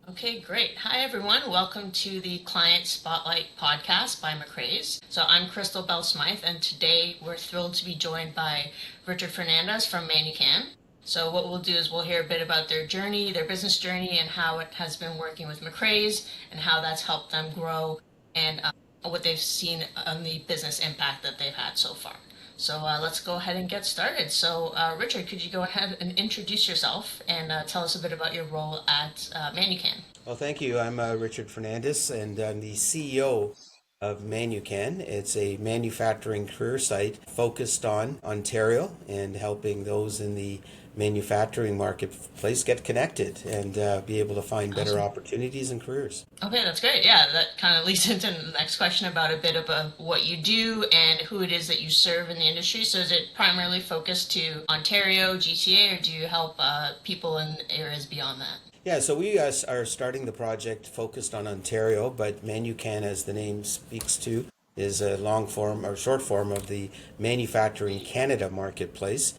Okay, great. Hi, everyone. Welcome to the Client Spotlight podcast by MacRAE'S. So I'm Crystal Bell Smythe, and today we're thrilled to be joined by Richard Fernandes from manucan. So what we'll do is we'll hear a bit about their journey, their business journey, and how it has been working with MacRAE'S and how that's helped them grow and what they've seen on the business impact that they've had so far. So let's go ahead and get started. So Richard, could you go ahead and introduce yourself and tell us a bit about your role at manucan? Well, thank you. I'm Richard Fernandes, and I'm the CEO of manucan. It's a manufacturing career site focused on Ontario and helping those in the manufacturing marketplace get connected and be able to find better Awesome. opportunities and careers. Okay, that's great. Yeah, that kind of leads into the next question about a bit about what you do and who it is that you serve in the industry. So is it primarily focused to Ontario, GTA, or do you help people in areas beyond that? Yeah, so we are starting the project focused on Ontario, but manucan, as the name speaks to, is a long form or short form of the Manufacturing Canada marketplace.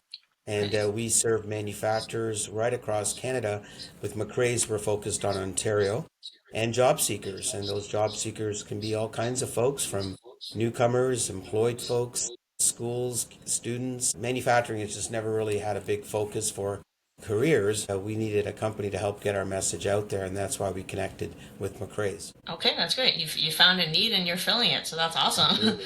And Nice. we serve manufacturers right across Canada. With MacRae's, we're focused on Ontario and job seekers. And those job seekers can be all kinds of folks from newcomers, employed folks, schools, students. Manufacturing has just never really had a big focus for careers. We needed a company to help get our message out there, and that's why we connected with MacRae's. Okay, that's great. You found a need and you're filling it, so that's awesome. Absolutely.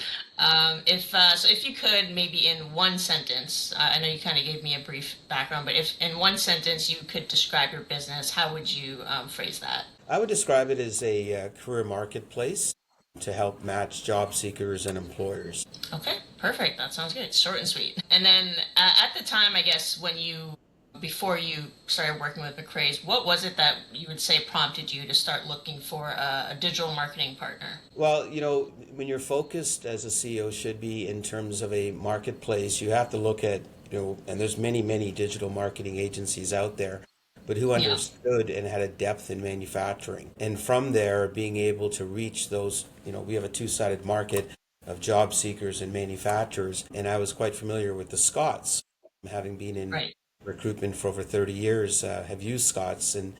If you could maybe in one sentence, I know you kind of gave me a brief background, but if in one sentence you could describe your business, how would you phrase that? I would describe it as a career marketplace to help match job seekers and employers. Okay, perfect. That sounds good. Short and sweet. And then at the time, I guess before you started working with McCrae's, what was it that you would say prompted you to start looking for a digital marketing partner? Well, when you're focused as a CEO should be in terms of a marketplace, you have to look at, and there's many, many digital marketing agencies out there, but who Yeah, understood and had a depth in manufacturing. And from there, being able to reach those, we have a two-sided market of job seekers and manufacturers. And I was quite familiar with the Scots, having been in right. recruitment for over 30 years, have used Scots and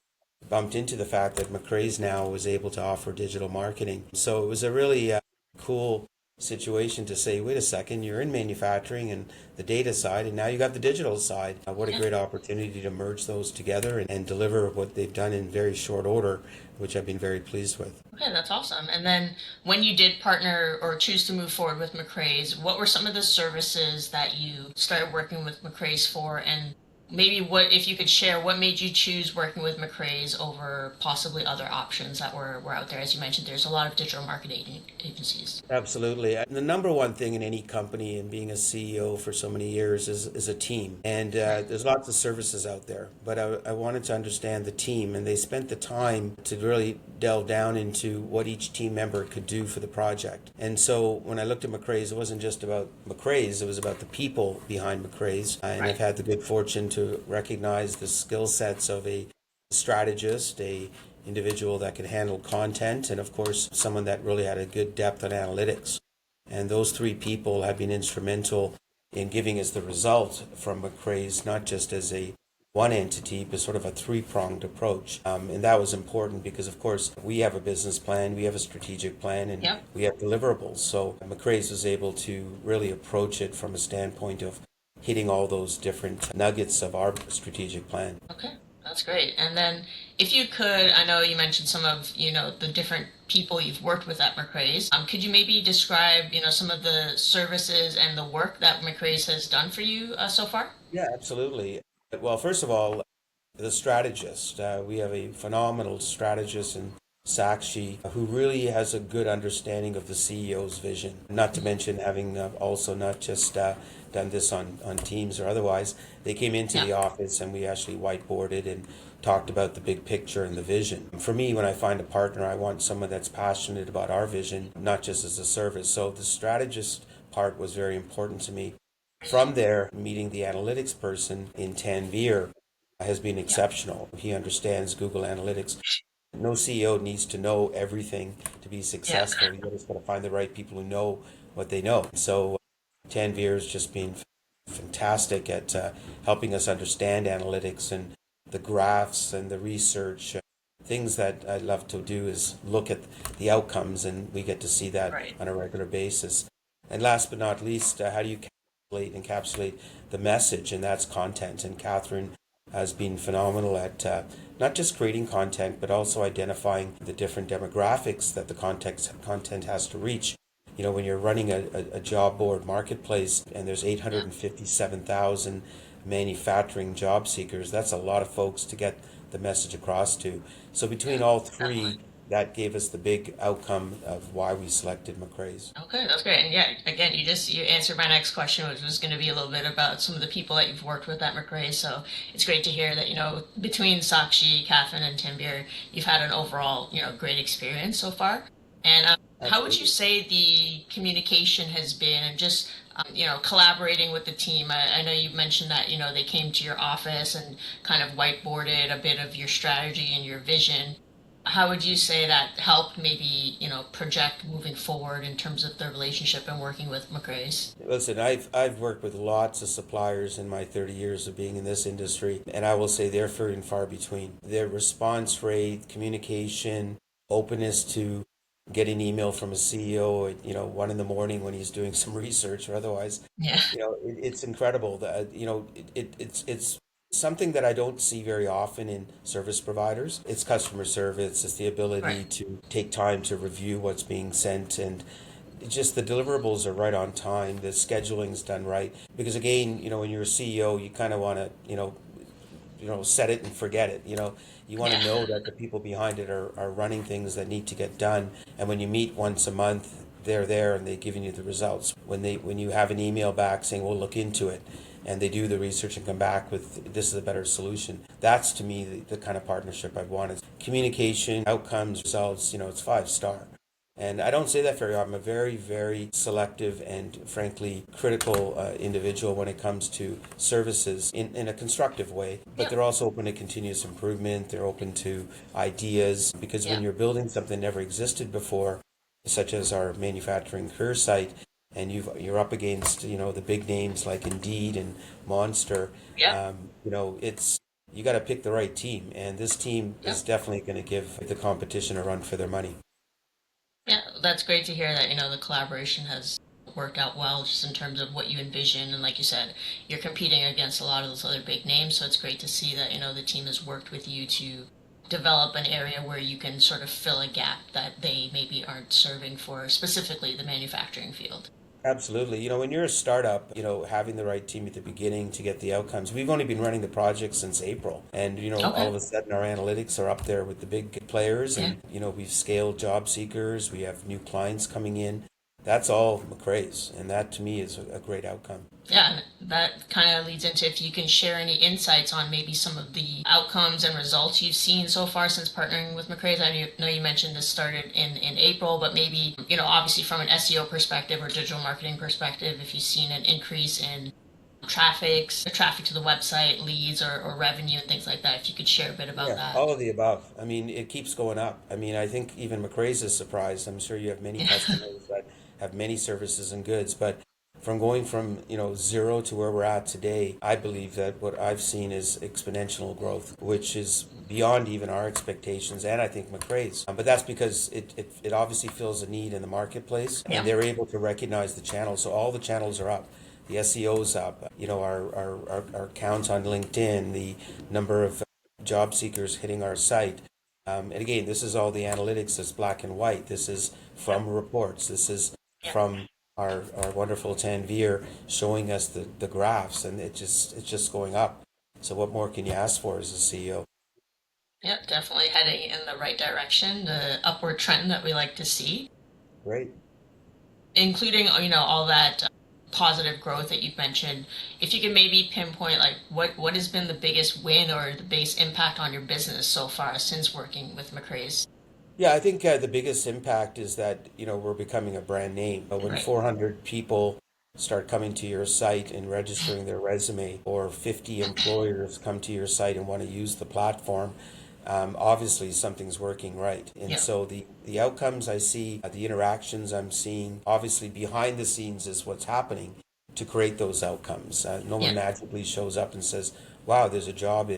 bumped into the fact that McRae's now was able to offer digital marketing. So it was a really cool situation to say, wait a second, you're in manufacturing and the data side, and now you got the digital side. What a Yeah. great opportunity to merge those together and deliver what they've done in very short order, which I've been very pleased with. Okay, that's awesome. And then when you did partner or choose to move forward with McCrae's, what were some of the services that you started working with McCrae's for? And maybe what, if you could share, what made you choose working with McCrae's over possibly other options that were out there? As you mentioned, there's a lot of digital marketing agencies. Absolutely. The number one thing in any company and being a CEO for so many years is a team. And Right. there's lots of services out there, but I wanted to understand the team, and they spent the time to really delve down into what each team member could do for the project. And so when I looked at McRae's, it wasn't just about McRae's, it was about the people behind McRae's. And Right. I've had the good fortune to recognize the skill sets of a strategist, a individual that could handle content, and of course, someone that really had a good depth on analytics. And those three people have been instrumental in giving us the result from McRae's, not just as a one entity, but sort of a three-pronged approach. And that was important because, of course, we have a business plan, we have a strategic plan, and Yep. we have deliverables. So McRae's was able to really approach it from a standpoint of hitting all those different nuggets of our strategic plan. Okay, that's great. And then if you could, I know you mentioned some of, the different people you've worked with at McRae's. Could you maybe describe, some of the services and the work that McRae's has done for you so far? Yeah, absolutely. Well, first of all, the strategist. We have a phenomenal strategist in Sakshi who really has a good understanding of the CEO's vision. Not to mention having also not just done this on Teams or otherwise, they came into Yeah. the office and we actually whiteboarded and talked about the big picture and the vision. For me, when I find a partner, I want someone that's passionate about our vision, not just as a service. So the strategist part was very important to me. From there, meeting the analytics person in Tanvir has been Yeah. exceptional. He understands Google Analytics. No CEO needs to know everything to be Yeah. successful. You just got to find the right people who know what they know. So Tanvir has just been fantastic at helping us understand analytics and the graphs and the research things that I love to do is look at the outcomes, and we get to see that Right. on a regular basis. And last but not least, how do you encapsulate the message, and that's content. And Catherine has been phenomenal at not just creating content, but also identifying the different demographics that the content has to reach. You know, when you're running a job board marketplace and there's Yeah. 857,000 manufacturing job seekers, that's a lot of folks to get the message across to. So Yeah. between all three, Definitely. that gave us the big outcome of why we selected MacRAE'S. Okay, that's great. And yeah, again, you answered my next question, which was going to be a little bit about some of the people that you've worked with at MacRae. So it's great to hear that, between Sakshi, Catherine, and Timbir, you've had an overall, great experience so far. And how would you Absolutely. say the communication has been and just, collaborating with the team? I know you mentioned that, they came to your office and kind of whiteboarded a bit of your strategy and your vision. How would you say that helped maybe, project moving forward in terms of the relationship and working with McRae's? Listen, I've worked with lots of suppliers in my 30 years of being in this industry, and I will say they're few and far between. Their response rate, communication, openness to get an email from a CEO at 1 in the morning when he's doing some research or otherwise, Yeah. it's incredible. That it's something that I don't see very often in service providers. It's customer service. It's the Right. ability to take time to review what's being sent, and just the deliverables are right on time. The scheduling's done right. Because again, when you're a CEO, you kind of want to, set it and forget it. You want to Yeah. know that the people behind it are running things that need to get done. And when you meet once a month, they're there and they're giving you the results. When you have an email back saying we'll look into it, and they do the research and come back with this is a better solution. That's to me the kind of partnership I've wanted. Communication, outcomes, results. It's 5 star. And I don't say that very often. I'm a very, very selective and frankly critical individual when it comes to services in a constructive way. But Yeah. they're also open to continuous improvement. They're open to ideas because when Yeah. you're building something that never existed before, such as our manufacturing career site, and you're up against the big names like Indeed and Monster, Yeah. it's you got to pick the right team, and this team Yeah. is definitely going to give the competition a run for their money. Yeah. That's great to hear that, the collaboration has worked out well just in terms of what you envision. And like you said, you're competing against a lot of those other big names. So it's great to see that, the team has worked with you to develop an area where you can sort of fill a gap that they maybe aren't serving for specifically the manufacturing field. Absolutely. When you're a startup, having the right team at the beginning to get the outcomes. We've only been running the project since April. And, all Okay. of a sudden our analytics are up there with the big players. Yeah. And, we've scaled job seekers. We have new clients coming in. That's all McRae's. And that to me is a great outcome. Yeah, and that kind of leads into if you can share any insights on maybe some of the outcomes and results you've seen so far since partnering with McRae's. I know you mentioned this started in April, but maybe, obviously from an SEO perspective or digital marketing perspective, if you've seen an increase in traffic to the website, leads or revenue and things like that, if you could share a bit about Yeah, that. all of the above. I mean, it keeps going up. I mean, I think even McRae's is surprised. I'm sure you have many Yeah. customers that have many services and goods, but from going from, zero to where we're at today, I believe that what I've seen is exponential growth, which is beyond even our expectations and I think McRae's. But that's because it obviously fills a need in the marketplace and Yeah. they're able to recognize the channels. So all the channels are up. The SEO's up, our counts on LinkedIn, the number of job seekers hitting our site. And again, this is all the analytics that's black and white. This is Yeah. from reports. This is Yeah. from our wonderful Tanvir showing us the graphs, and it's just going up. So what more can you ask for as a CEO? Yeah, definitely heading in the right direction, the upward trend that we like to see. Great. Including all that positive growth that you've mentioned, if you could maybe pinpoint like what has been the biggest win or the biggest impact on your business so far since working with McRae's. Yeah, I think the biggest impact is that we're becoming a brand name. When Right. 400 people start coming to your site and registering their resume, or 50 employers come to your site and want to use the platform, obviously something's working right. And Yeah. so the outcomes I see, the interactions I'm seeing, obviously behind the scenes is what's happening to create those outcomes. No one Yeah. magically shows up and says, "Wow, there's a job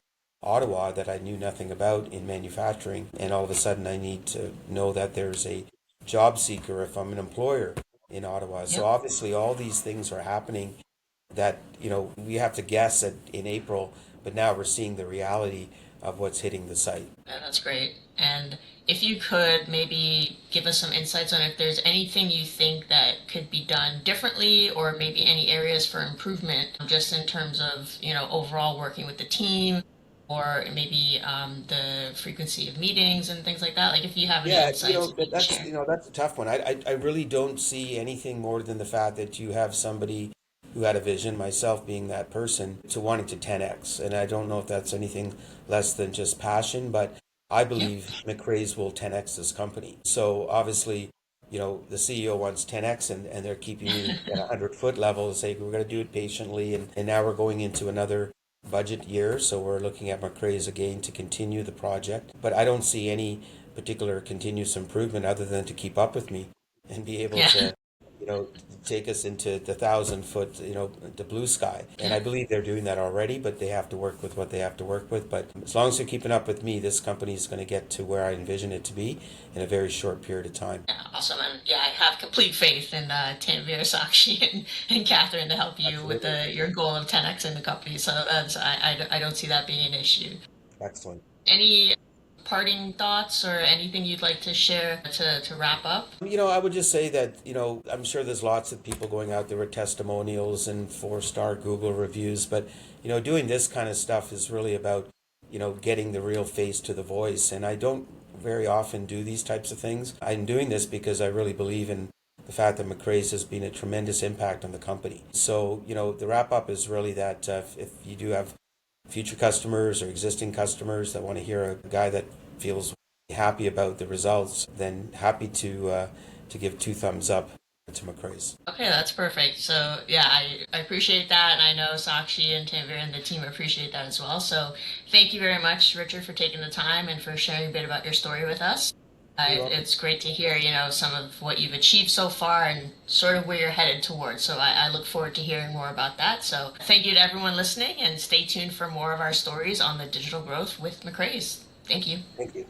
Ottawa that I knew nothing about in manufacturing, and all of a sudden I need to know that there's a job seeker if I'm an employer in Ottawa. So Yep. obviously all these things are happening that, we have to guess at in April, but now we're seeing the reality of what's hitting the site. Yeah, that's great. And if you could maybe give us some insights on if there's anything you think that could be done differently or maybe any areas for improvement, just in terms of, overall working with the team or maybe the frequency of meetings and things like that. Like if you have any Yeah, insights you can share. that's a tough one. I really don't see anything more than the fact that you have somebody who had a vision, myself being that person, to wanting to 10x. And I don't know if that's anything less than just passion, but I Yep. believe MacRAE'S will 10x this company. So obviously, the CEO wants 10x, and they're keeping me at a 100-foot level and say we're going to do it patiently. And now we're going into another budget year, so we're looking at MacRAE'S again to continue the project. But I don't see any particular continuous improvement other than to keep up with me and be able Yeah. to, you know, take us into the 1,000 foot, the blue sky. And Yeah. I believe they're doing that already, but they have to work with what they have to work with. But as long as they're keeping up with me, this company is going to get to where I envision it to be in a very short period of time. Yeah, awesome. And yeah, I have complete faith in Tanvir, Sakshi, and Catherine to help you with Absolutely. your goal of 10x in the company. So I don't see that being an issue. Excellent. Any parting thoughts or anything you'd like to share to wrap up? I would just say that, I'm sure there's lots of people going out there with testimonials and 4-star Google reviews, but, doing this kind of stuff is really about, getting the real face to the voice. And I don't very often do these types of things. I'm doing this because I really believe in the fact that MacRae's has been a tremendous impact on the company. So, the wrap up is really that if you do have future customers or existing customers that want to hear a guy that feels happy about the results, then happy to give 2 thumbs up to MacRae's. Okay, that's perfect. So yeah, I appreciate that, and I know Sakshi and Tanvir and the team appreciate that as well. So thank you very much, Richard, for taking the time and for sharing a bit about your story with us. You're welcome. It's great to hear, some of what you've achieved so far and sort of where you're headed towards. So I look forward to hearing more about that. So thank you to everyone listening, and stay tuned for more of our stories on the digital growth with MacRae's. Thank you. Thank you.